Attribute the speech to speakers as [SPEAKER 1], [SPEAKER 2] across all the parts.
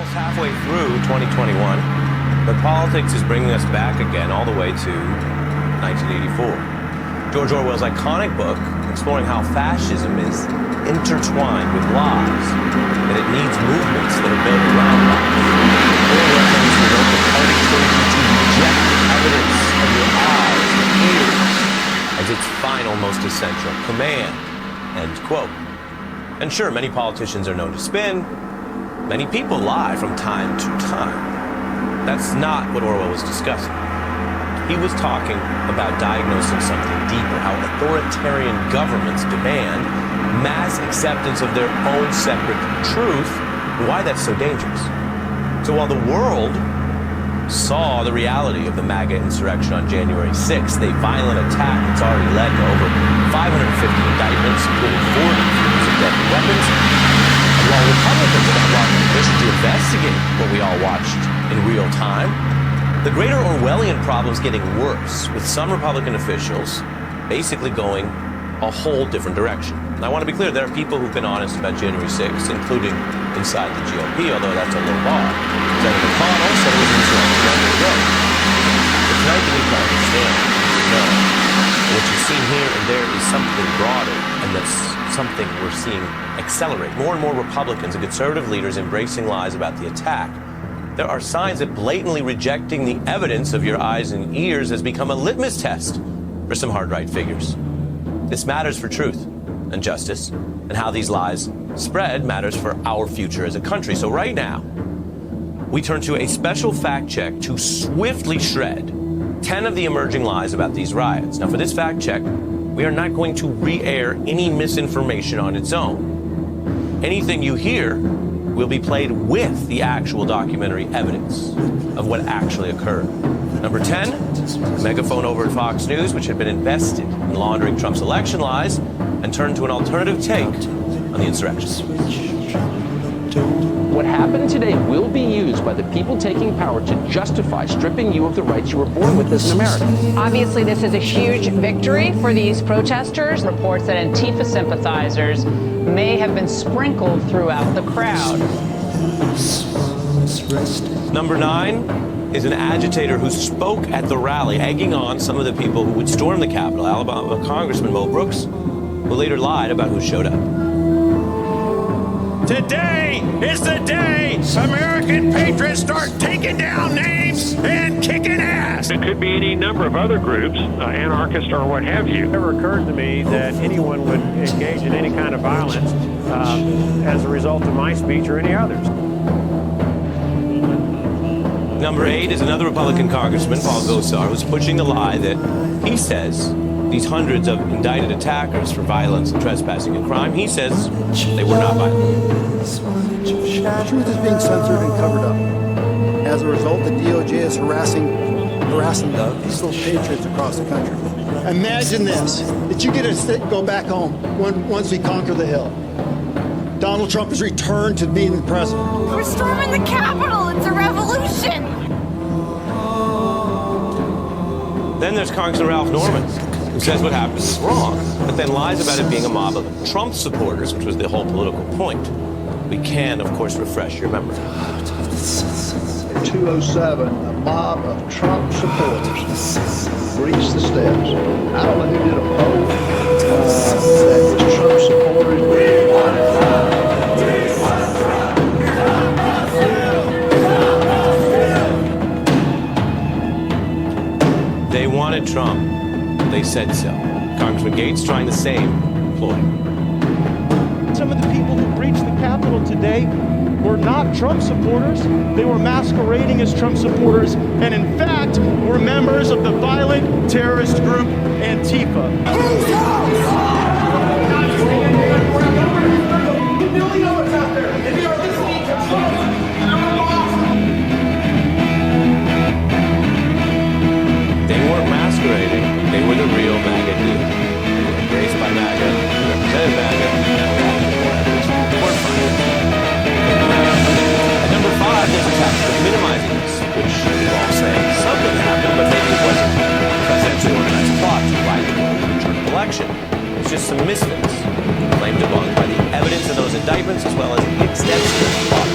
[SPEAKER 1] almost halfway through 2021, but politics is bringing us back again all the way to 1984. George Orwell's iconic book exploring how fascism is intertwined with lies, and it needs movements that are built around lies. Orwell claims to know the party told you to reject evidence of your eyes and ears as its final, most essential command. End quote. And sure, many politicians are known to spin. Many people lie from time to time. That's not what Orwell was discussing. He was talking about diagnosing something deeper, how authoritarian governments demand mass acceptance of their own separate truth, and why that's so dangerous. So while the world saw the reality of the MAGA insurrection on January 6th, a violent attack that's already led to over 550 indictments, including 40 use of deadly weapons, and while Republicans are not welcome mission to investigate what we all watched in real time, the greater Orwellian problem is getting worse, with some Republican officials basically going a whole different direction. And I want to be clear, there are people who've been honest about January 6th, including inside the GOP, although that's a low bar. Senator McConnell said it was insurrection on the road. But tonight we need to understand, no, what you've seen here and there is something broader, and that's something we're seeing accelerate. More and more Republicans and conservative leaders embracing lies about the attack. There are signs that blatantly rejecting the evidence of your eyes and ears has become a litmus test for some hard-right figures. This matters for truth and justice, and how these lies spread matters for our future as a country. So right now, we turn to a special fact check to swiftly shred 10 of the emerging lies about these riots. Now, for this fact check, we are not going to re-air any misinformation on its own. Anything you hear will be played with the actual documentary evidence of what actually occurred. Number 10, a megaphone over at Fox News, which had been invested in laundering Trump's election lies, and turned to an alternative take on the insurrection.
[SPEAKER 2] What happened today will be used by the people taking power to justify stripping you of the rights you were born with as an American.
[SPEAKER 3] Obviously, this is a huge victory for these protesters. Reports that Antifa sympathizers may have been sprinkled throughout the crowd.
[SPEAKER 1] Number 9 is an agitator who spoke at the rally, egging on some of the people who would storm the Capitol, Alabama Congressman Mo Brooks, who later lied about who showed up.
[SPEAKER 4] Today is the day American patriots start taking down names and kicking ass.
[SPEAKER 5] It could be any number of other groups, anarchists or what have you.
[SPEAKER 6] It never occurred to me that anyone would engage in any kind of violence as a result of my speech or any others.
[SPEAKER 1] Number 8 is another Republican congressman, Paul Gosar, who's pushing the lie that he says these hundreds of indicted attackers for violence and trespassing and crime, he says they were not violent.
[SPEAKER 7] The truth is being censored and covered up. As a result, the DOJ is harassing these little patriots across the country. Imagine this, that you get to go back home once we conquer the Hill. Donald Trump has returned to being the president.
[SPEAKER 8] We're storming the Capitol. It's a revolution.
[SPEAKER 1] Then there's Congressman Ralph Norman, who says what happened is wrong, but then lies about it being a mob of Trump supporters, which was the whole political point. We can, of course, refresh your memory.
[SPEAKER 9] 207, a mob of Trump supporters breached the steps. I don't know who did a poll that was Trump supporters.
[SPEAKER 1] They wanted Trump. They said so. Congressman Gates trying the same ploy.
[SPEAKER 10] Some of the people who breached the Capitol today were not Trump supporters. They were masquerading as Trump supporters, and in fact, were members of the violent terrorist group Antifa.
[SPEAKER 1] They weren't masquerading. They were the real MAGA deal. They were embraced by MAGA, represented MAGA, and we have more evidence to fortify. At number 5, there's a tactic of minimizing this, which we're all saying something happened, but maybe it wasn't a presidentially organized plot to ride the return of election. It was just some misfits, claimed debunked by the evidence of those indictments as well as the extensive plot.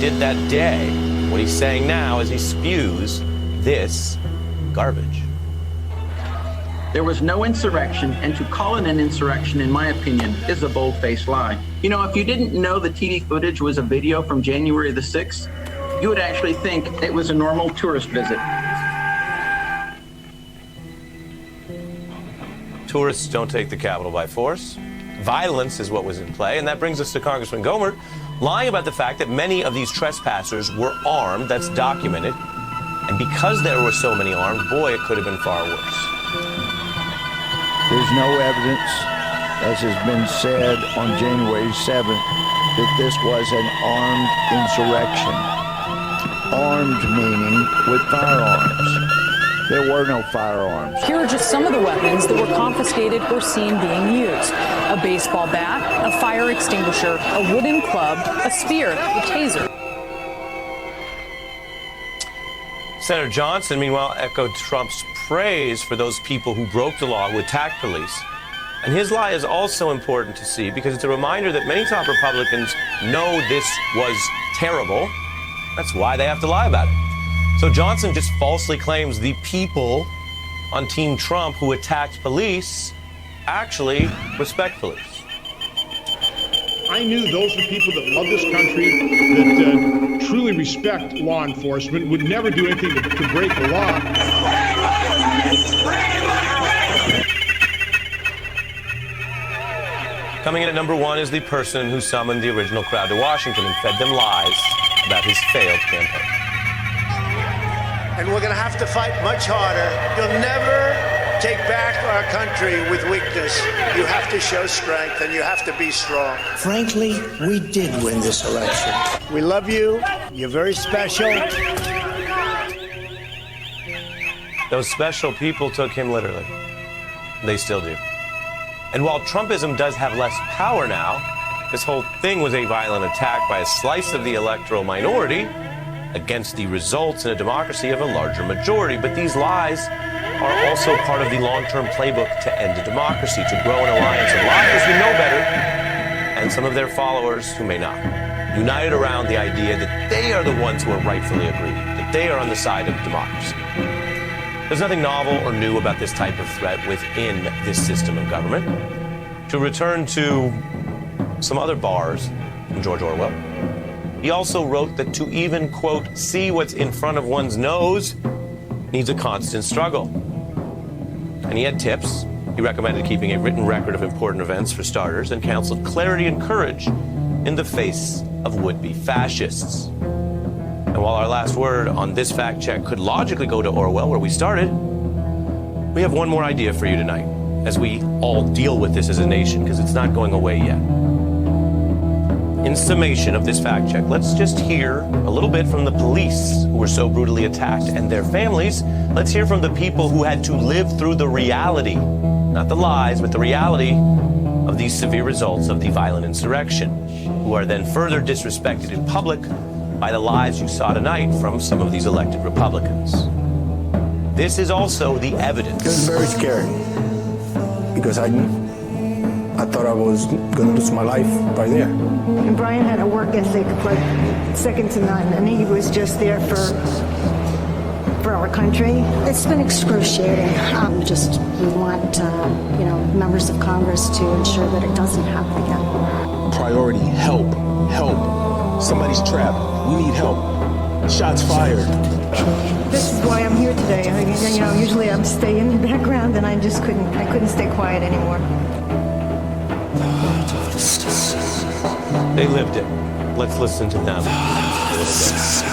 [SPEAKER 1] did that day, what he's saying now as he spews this garbage.
[SPEAKER 2] There was no insurrection, and to call it an insurrection, in my opinion, is a bold-faced lie. You know, if you didn't know the TV footage was a video from January the 6th, you would actually think it was a normal tourist visit.
[SPEAKER 1] Tourists don't take the Capitol by force. Violence is what was in play, and that brings us to Congressman Gohmert lying about the fact that many of these trespassers were armed. That's documented. And because there were so many armed, boy, it could have been far worse.
[SPEAKER 9] There's no evidence, as has been said on January 7th, that this was an armed insurrection. Armed meaning with firearms. There were no firearms.
[SPEAKER 11] Here are just some of the weapons that were confiscated or seen being used. A baseball bat, a fire extinguisher, a wooden club, a spear, a taser.
[SPEAKER 1] Senator Johnson, meanwhile, echoed Trump's praise for those people who broke the law, who attacked police. And his lie is also important to see because it's a reminder that many top Republicans know this was terrible. That's why they have to lie about it. So Johnson just falsely claims the people on Team Trump who attacked police actually respect police.
[SPEAKER 12] I knew those are people that love this country, that truly respect law enforcement, would never do anything to break the law.
[SPEAKER 1] Coming in at number one is the person who summoned the original crowd to Washington and fed them lies about his failed campaign.
[SPEAKER 13] And we're going to have to fight much harder. You'll never take back our country with weakness. You have to show strength, and you have to be strong.
[SPEAKER 14] Frankly, we did win this election.
[SPEAKER 13] We love you. You're very special.
[SPEAKER 1] Those special people took him literally. They still do. And while Trumpism does have less power now, this whole thing was a violent attack by a slice of the electoral minority against the results in a democracy of a larger majority. But these lies are also part of the long-term playbook to end a democracy, to grow an alliance of liars who know better and some of their followers who may not, united around the idea that they are the ones who are rightfully aggrieved, that they are on the side of democracy. There's nothing novel or new about this type of threat within this system of government. To return to some other bars from George Orwell, he also wrote that to even, quote, see what's in front of one's nose needs a constant struggle. And he had tips. He recommended keeping a written record of important events for starters and counseled clarity and courage in the face of would-be fascists. And while our last word on this fact check could logically go to Orwell, where we started, we have one more idea for you tonight as we all deal with this as a nation, because it's not going away yet. In summation of this fact check, let's just hear a little bit from the police who were so brutally attacked and their families. Let's hear from the people who had to live through the reality, not the lies, but the reality of these severe results of the violent insurrection, who are then further disrespected in public by the lies you saw tonight from some of these elected Republicans. This is also the evidence.
[SPEAKER 14] It was very scary because I thought I was going to lose my life right there.
[SPEAKER 15] And Brian had a work ethic like second to none, and he was just there for our country. It's been excruciating. We want, members of Congress to ensure that it doesn't happen again.
[SPEAKER 16] Priority, help. Somebody's trapped. We need help. Shots fired.
[SPEAKER 15] This is why I'm here today. Usually I'm staying in the background, and I couldn't stay quiet anymore.
[SPEAKER 1] They lived it. Let's listen to them a little bit.